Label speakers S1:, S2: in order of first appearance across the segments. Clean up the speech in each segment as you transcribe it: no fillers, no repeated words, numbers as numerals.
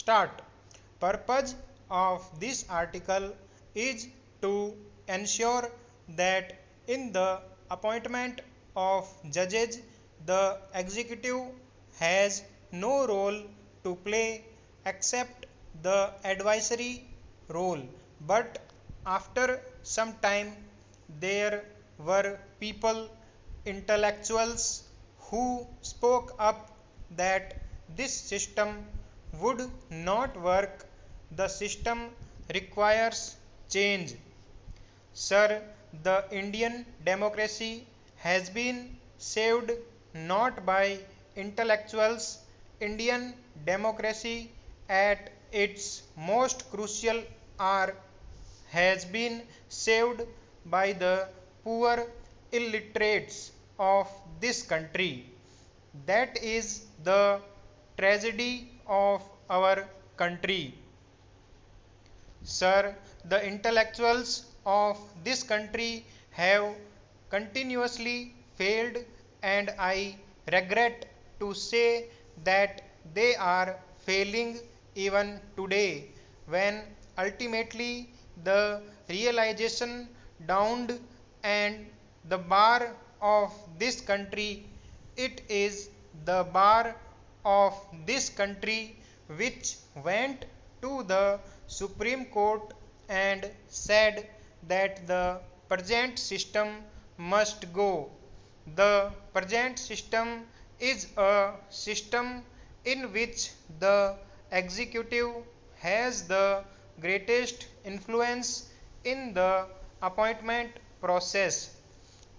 S1: start. Purpose of this article is to ensure that in the appointment of judges the executive has no role to play except the advisory role. But after some time there were people, intellectuals, who spoke up that this system would not work. The system requires change. Sir, the Indian democracy has been saved not by intellectuals. Indian democracy at its most crucial hour has been saved by the poor illiterates of this country. That is the tragedy of our country. Sir, the intellectuals of this country have continuously failed, and I regret to say that they are failing even today, when ultimately the realization dawned and the bar of this country, it is the bar of this country which went to the Supreme Court and said that the present system must go. The present system is a system in which the executive has the greatest influence in the appointment process.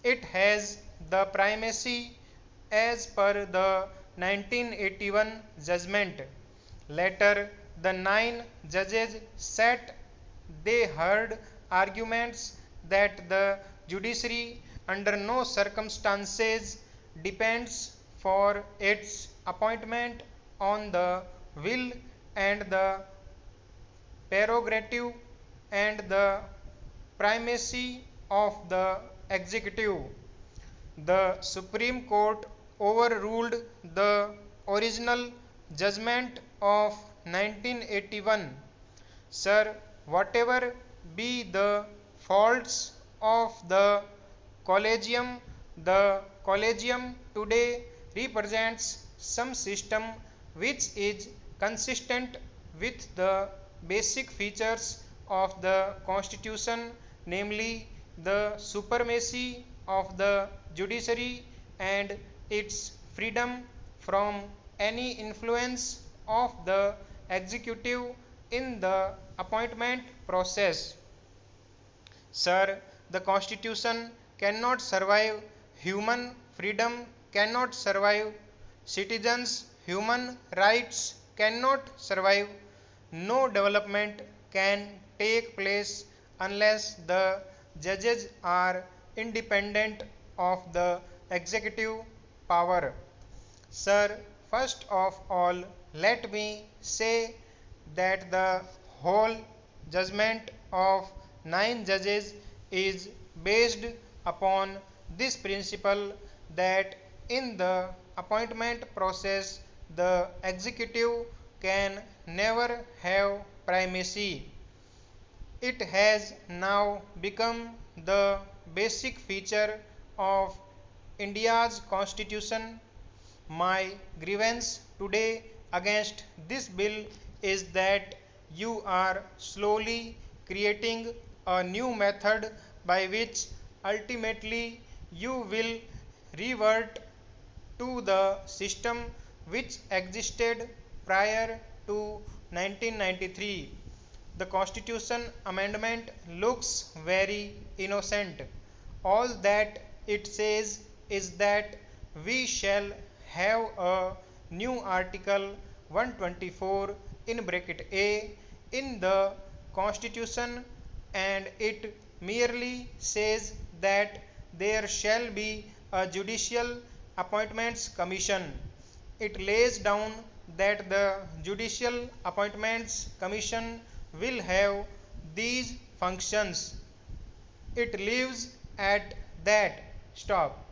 S1: It has the primacy as per the 1981 judgment. Later, the 9 judges sat. They heard arguments that the judiciary under no circumstances depends for its appointment on the will and the prerogative and the primacy of the executive. The Supreme Court overruled the original judgment of 1981. Sir, whatever be the faults of the collegium today represents some system which is consistent with the basic features of the constitution, namely the supremacy of the judiciary and its freedom from any influence of the executive in the appointment process. Sir, the constitution cannot survive, human freedom cannot survive, citizens' human rights cannot survive, no development can take place unless the judges are independent of the executive power. Sir, first of all, let me say that the whole judgment of 9 judges is based upon this principle that in the appointment process the executive can never have primacy. It has now become the basic feature of India's constitution. My grievance today against this bill is that you are slowly creating a new method by which ultimately you will revert to the system which existed prior to 1993. The constitution amendment looks very innocent. All that it says is that we shall have a new article 124 in bracket A in the constitution, and it merely says that there shall be a judicial appointments commission. It lays down that the judicial appointments commission will have these functions. It leaves at that. Stop.